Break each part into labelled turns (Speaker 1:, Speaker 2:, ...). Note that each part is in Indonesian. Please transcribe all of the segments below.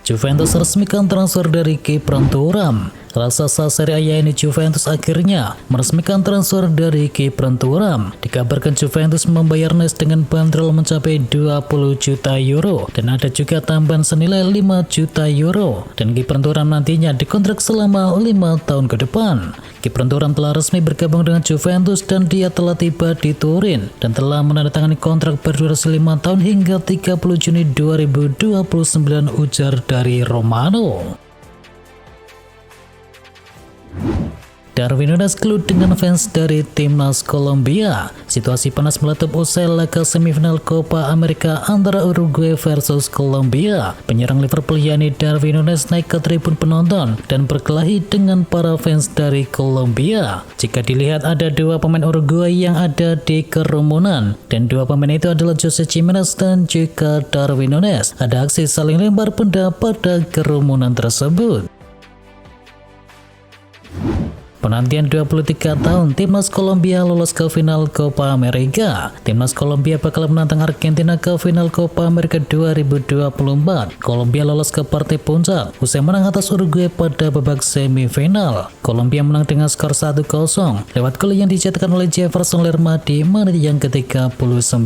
Speaker 1: Juventus resmikan transfer dari Kipran Thuram. Raksasa Serie A ini Juventus akhirnya meresmikan transfer dari Kipran Thuram. Dikabarkan Juventus membayar Nes dengan bandrol mencapai 20 juta euro dan ada juga tambahan senilai 5 juta euro. Dan Kipran Thuram nantinya dikontrak selama 5 tahun ke depan. Kipran Thuram telah resmi bergabung dengan Juventus dan dia telah tiba di Turin dan telah menandatangani kontrak berdurasi 5 tahun hingga 30 Juni 2029, ujar dari Romano. Darwin Núñez gelut dengan fans dari timnas Kolombia. Situasi panas meletup usai laga semifinal Copa America antara Uruguay versus Kolombia. Penyerang Liverpool yakni Darwin Núñez naik ke tribun penonton dan berkelahi dengan para fans dari Kolombia. Jika dilihat ada dua pemain Uruguay yang ada di kerumunan dan dua pemain itu adalah Jose Gimenez dan juga Darwin Núñez. Ada aksi saling lempar benda pada kerumunan tersebut. Penantian 23 tahun, timnas Kolombia lolos ke final Copa America. Timnas Kolombia bakal menantang Argentina ke final Copa America 2024. Kolombia lolos ke partai puncak usai menang atas Uruguay pada babak semifinal. Kolombia menang dengan skor 1-0 lewat gol yang dicetakkan oleh Jefferson Lerma di menit yang ke-39.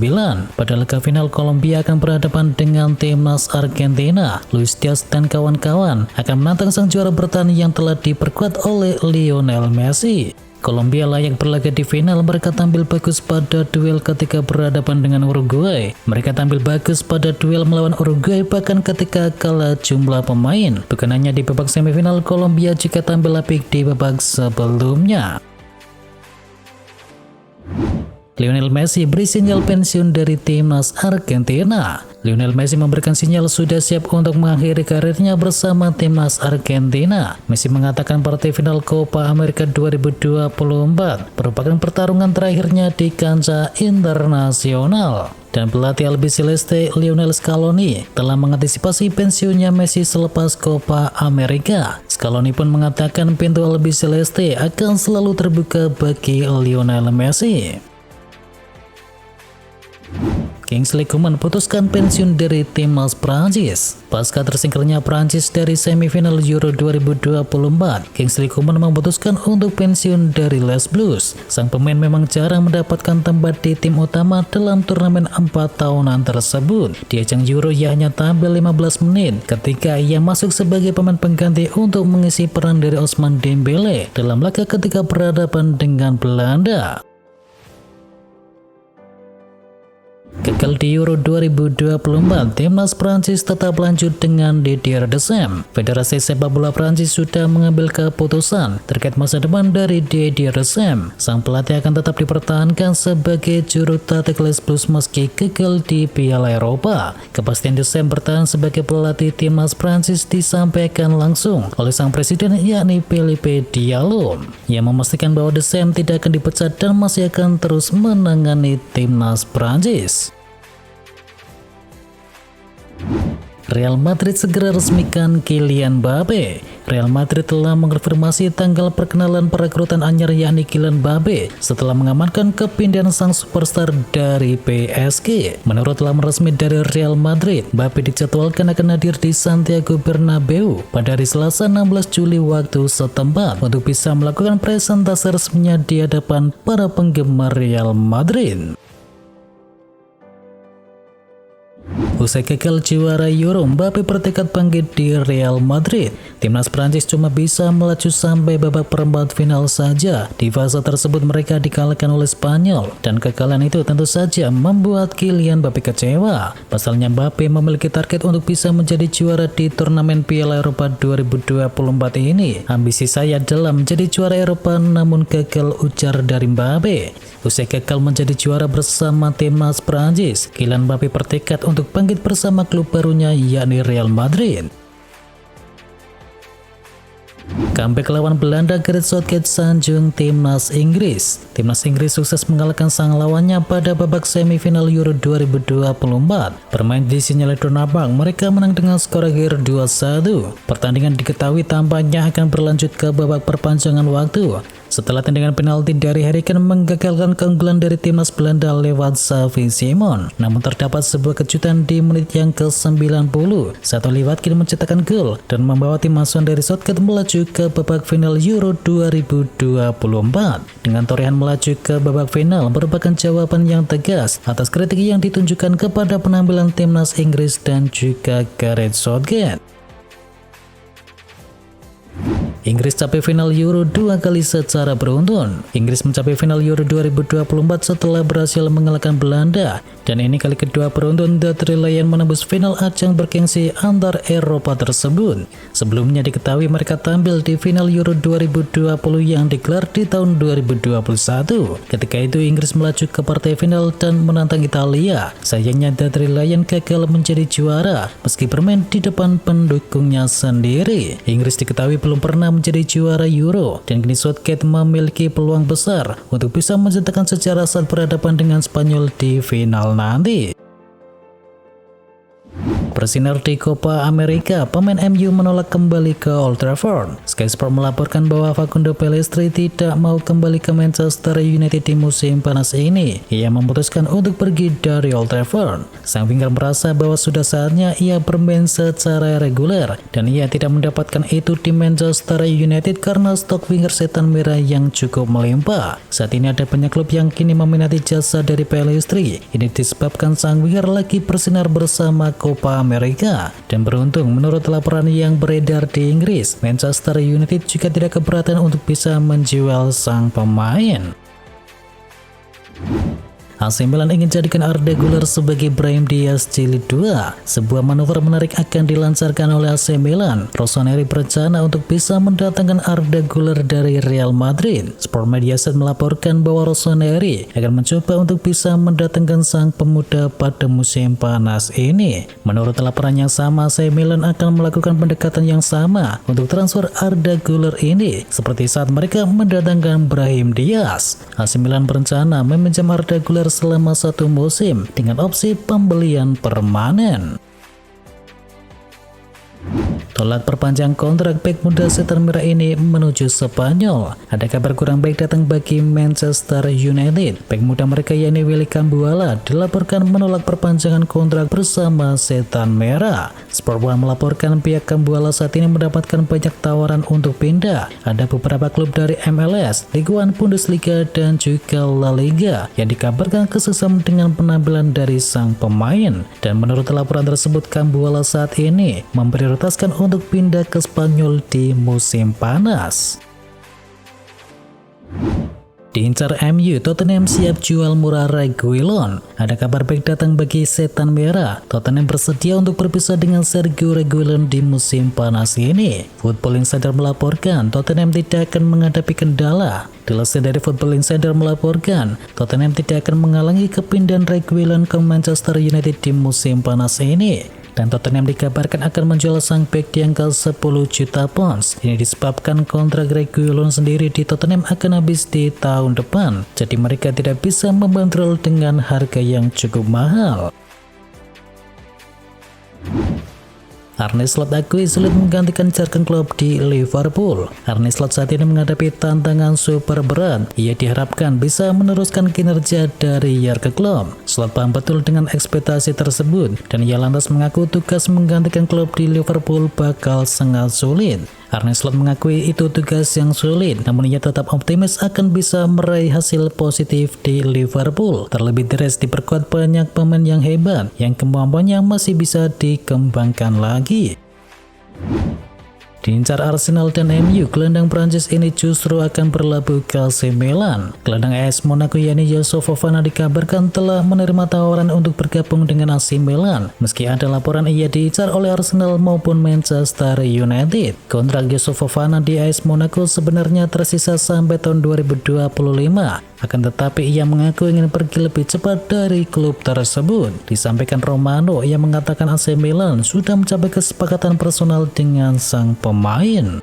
Speaker 1: Pada laga final, Kolombia akan berhadapan dengan timnas Argentina. Luis Diaz dan kawan-kawan akan menantang sang juara bertahan yang telah diperkuat oleh Lionel Messi. Kolombia layak berlaga di final. Mereka tampil bagus pada duel ketika berhadapan dengan Uruguay. Mereka tampil bagus pada duel melawan Uruguay bahkan ketika kalah jumlah pemain. Bukan hanya di babak semifinal, Kolombia juga tampil apik di babak sebelumnya. Lionel Messi beri sinyal pensiun dari timnas Argentina. Lionel Messi memberikan sinyal sudah siap untuk mengakhiri karirnya bersama timnas Argentina. Messi mengatakan partai final Copa America 2024 merupakan pertarungan terakhirnya di kancah internasional. Dan pelatih albiceleste Lionel Scaloni telah mengantisipasi pensiunnya Messi selepas Copa America. Scaloni pun mengatakan pintu albiceleste akan selalu terbuka bagi Lionel Messi. Kingsley Coman putuskan pensiun dari timnas Prancis. Pasca tersingkirnya Prancis dari semifinal Euro 2024, Kingsley Coman memutuskan untuk pensiun dari Les Blues. Sang pemain memang jarang mendapatkan tempat di tim utama dalam turnamen 4 tahunan tersebut. Di ajang Euro ia hanya tampil 15 menit ketika ia masuk sebagai pemain pengganti untuk mengisi peran dari Ousmane Dembele dalam laga ketika berhadapan dengan Belanda. Gagal di Euro 2024, timnas Prancis tetap lanjut dengan Didier Deschamps. Federasi Sepak Bola Prancis sudah mengambil keputusan terkait masa depan dari Didier Deschamps. Sang pelatih akan tetap dipertahankan sebagai juru taktik Les Blues meski gagal di Piala Eropa. Kepastian Deschamps bertahan sebagai pelatih timnas Prancis disampaikan langsung oleh sang presiden yakni Philippe Diallo, yang memastikan bahwa Deschamps tidak akan dipecat dan masih akan terus menangani timnas Prancis. Real Madrid segera resmikan Kylian Mbappe. Real Madrid telah mengonfirmasi tanggal perkenalan perekrutan anyar yakni Kylian Mbappe setelah mengamankan kepindahan sang superstar dari PSG. Menurut laman resmi dari Real Madrid, Mbappe dijadwalkan akan hadir di Santiago Bernabeu pada hari Selasa 16 Juli waktu setempat untuk bisa melakukan presentasi resminya di hadapan para penggemar Real Madrid. Usai gagal juara Euro, Mbappe bertekad bangkit di Real Madrid. Timnas Prancis cuma bisa melaju sampai babak perempat final saja. Di fase tersebut mereka dikalahkan oleh Spanyol, dan kekalahan itu tentu saja membuat Kylian Mbappe kecewa. Pasalnya Mbappe memiliki target untuk bisa menjadi juara di turnamen Piala Eropa 2024 ini. Ambisi saya adalah menjadi juara Eropa namun gagal, ujar dari Mbappe. Usai gagal menjadi juara bersama timnas Prancis, Kylian Mbappe bertekad untuk bangkit bersama klub barunya yakni Real Madrid. Comeback lawan Belanda, Gareth Southgate sanjung timnas Inggris. Timnas Inggris sukses mengalahkan sang lawannya pada babak semifinal Euro 2024. Bermain di Sinyal Iduna Park, mereka menang dengan skor akhir 2-1. Pertandingan diketahui tampaknya akan berlanjut ke babak perpanjangan waktu. setelah tendangan penalti dari Harry Kane menggagalkan keunggulan dari timnas Belanda lewat Xavi Simons. Namun terdapat sebuah kejutan di menit yang ke-90 saat Oli Watkins mencetakkan gol dan membawa tim asuhan dari Southgate melaju ke babak final Euro 2024. Dengan torehan melaju ke babak final merupakan jawaban yang tegas atas kritik yang ditunjukkan kepada penampilan timnas Inggris dan juga Gareth Southgate. Inggris capai final Euro 2 kali secara beruntun. Inggris mencapai final Euro 2024 setelah berhasil mengalahkan Belanda, dan ini kali kedua beruntun The Three Lions menembus final ajang bergengsi antar Eropa tersebut. Sebelumnya diketahui mereka tampil di final Euro 2020 yang digelar di tahun 2021. Ketika itu Inggris melaju ke partai final dan menantang Italia. Sayangnya The Three Lions gagal menjadi juara meski bermain di depan pendukungnya sendiri. Inggris diketahui belum pernah menjadi juara Euro, dan kini Southgate memiliki peluang besar untuk bisa mencetakkan sejarah saat berhadapan dengan Spanyol di final nanti. Bersinar di Copa America, pemain MU menolak kembali ke Old Trafford. Sky Sport melaporkan bahwa Facundo Pellistri tidak mau kembali ke Manchester United di musim panas ini. Ia memutuskan untuk pergi dari Old Trafford. Sang winger merasa bahwa sudah saatnya ia bermain secara reguler, dan ia tidak mendapatkan itu di Manchester United karena stok winger setan merah yang cukup melimpah. Saat ini ada banyak klub yang kini meminati jasa dari Pellistri. Ini disebabkan sang winger lagi bersinar bersama Copa Amerika. Dan beruntung menurut laporan yang beredar di Inggris, Manchester United juga tidak keberatan untuk bisa menjual sang pemain. AC Milan ingin jadikan Arda Güler sebagai Brahim Diaz Jilid 2. Sebuah manuver menarik akan dilancarkan oleh AC Milan. Rossoneri berencana untuk bisa mendatangkan Arda Güler dari Real Madrid. Sport Mediaset melaporkan bahwa Rossoneri akan mencoba untuk bisa mendatangkan sang pemuda pada musim panas ini. Menurut laporan yang sama, AC Milan akan melakukan pendekatan yang sama untuk transfer Arda Güler ini, seperti saat mereka mendatangkan Brahim Diaz. AC Milan berencana meminjam Arda Güler selama 1 musim dengan opsi pembelian permanen. Tolak perpanjang kontrak bek muda setan merah ini menuju Spanyol. Ada kabar kurang baik datang bagi Manchester United. Bek muda mereka yakni Willy Cambuala dilaporkan menolak perpanjangan kontrak bersama setan merah. Sport One melaporkan pihak Cambuala saat ini mendapatkan banyak tawaran untuk pindah. Ada beberapa klub dari MLS, Liga 1, Bundesliga, dan juga La Liga yang dikabarkan kesesam dengan penampilan dari sang pemain. Dan menurut laporan tersebut, Cambuala saat ini memprioritaskan untuk pindah ke Spanyol di musim panas. Diincar MU, Tottenham siap jual murah Reguilon. Ada kabar baik datang bagi setan merah. Tottenham bersedia untuk berpisah dengan Sergio Reguilon di musim panas ini. Football Insider melaporkan Tottenham tidak akan menghadapi kendala. Dilansir dari Football Insider melaporkan Tottenham tidak akan menghalangi kepindahan Reguilon ke Manchester United di musim panas ini. Dan Tottenham dikabarkan akan menjual sang bek di angka 10 juta pounds. Ini disebabkan kontrak Reguilon sendiri di Tottenham akan habis di tahun depan. Jadi mereka tidak bisa membandrol dengan harga yang cukup mahal. Arne Slot akui sulit menggantikan Jurgen Klopp di Liverpool. Arne Slot saat ini menghadapi tantangan super berat. Ia diharapkan bisa meneruskan kinerja dari Jurgen Klopp. Slot paham betul dengan ekspektasi tersebut, dan ia lantas mengaku tugas menggantikan Klopp di Liverpool bakal sangat sulit. Arne Slot mengakui itu tugas yang sulit, namun ia tetap optimis akan bisa meraih hasil positif di Liverpool. Terlebih Dires diperkuat banyak pemain yang hebat, yang kemampuannya masih bisa dikembangkan lagi. Diincar Arsenal dan MU, gelandang Prancis ini justru akan berlabuh ke AC Milan. Gelandang AS Monaco yakni Youssouf Fofana dikabarkan telah menerima tawaran untuk bergabung dengan AC Milan. Meski ada laporan ia diincar oleh Arsenal maupun Manchester United. Kontrak Youssouf Fofana di AS Monaco sebenarnya tersisa sampai tahun 2025. Akan tetapi ia mengaku ingin pergi lebih cepat dari klub tersebut. Disampaikan Romano yang mengatakan AC Milan sudah mencapai kesepakatan personal dengan sang pemain.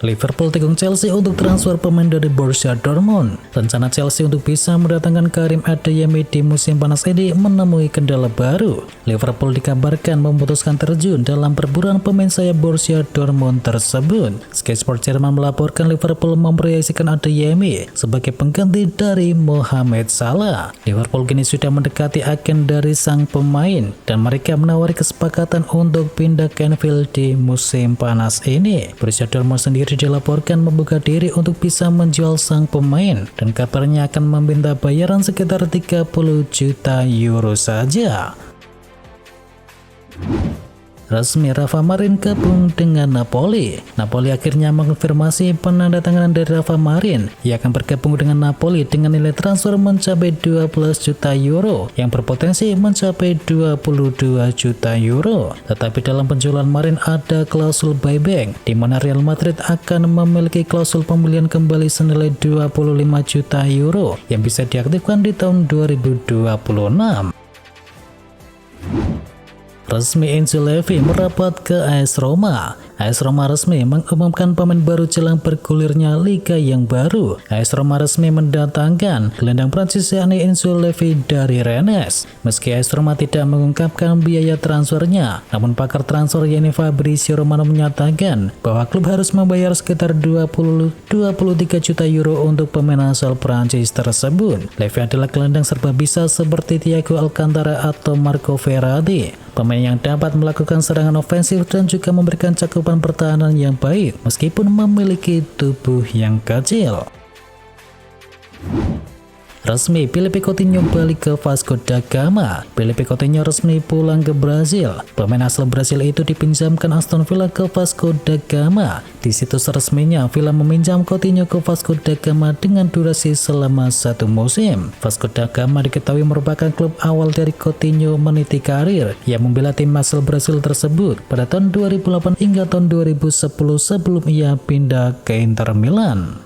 Speaker 1: Liverpool tikung Chelsea untuk transfer pemain dari Borussia Dortmund. Rencana Chelsea untuk bisa mendatangkan Karim Adeyemi di musim panas ini menemui kendala baru. Liverpool dikabarkan memutuskan terjun dalam perburuan pemain sayap Borussia Dortmund tersebut. Sky Sports Jerman melaporkan Liverpool memproyeksikan Adeyemi sebagai pengganti dari Mohamed Salah. Liverpool kini sudah mendekati agen dari sang pemain dan mereka menawari kesepakatan untuk pindah ke Anfield di musim panas ini. Borussia Dortmund sendiri dilaporkan membuka diri untuk bisa menjual sang pemain dan kabarnya akan meminta bayaran sekitar 30 juta euro saja. Resmi Rafa Marin gabung dengan Napoli. Napoli akhirnya mengonfirmasi penandatanganan dari Rafa Marin. Ia akan bergabung dengan Napoli dengan nilai transfer mencapai 12 juta euro yang berpotensi mencapai 22 juta euro. Tetapi dalam penjualan Marin ada klausul buyback di mana Real Madrid akan memiliki klausul pembelian kembali senilai 25 juta euro yang bisa diaktifkan di tahun 2026. Resmi Enzo Levy merapat ke AS Roma. AS Roma resmi mengumumkan pemain baru jelang bergulirnya liga yang baru. AS Roma resmi mendatangkan gelandang Prancis yakni Enzo Levy dari Rennes. Meski AS Roma tidak mengungkapkan biaya transfernya, namun pakar transfer yakni Fabrizio Romano menyatakan bahwa klub harus membayar sekitar 23 juta euro untuk pemain asal Prancis tersebut. Levy adalah gelandang serba bisa seperti Thiago Alcantara atau Marco Verratti. Pemain yang dapat melakukan serangan ofensif dan juga memberikan cakupan pertahanan yang baik meskipun memiliki tubuh yang kecil. Resmi Filipe Coutinho balik ke Vasco da Gama. Filipe Coutinho resmi pulang ke Brasil. Pemain asal Brasil itu dipinjamkan Aston Villa ke Vasco da Gama. Di situs resminya, Villa meminjam Coutinho ke Vasco da Gama dengan durasi selama 1 musim. Vasco da Gama diketahui merupakan klub awal dari Coutinho meniti karir yang membela tim asal Brasil tersebut pada tahun 2008 hingga tahun 2010 sebelum ia pindah ke Inter Milan.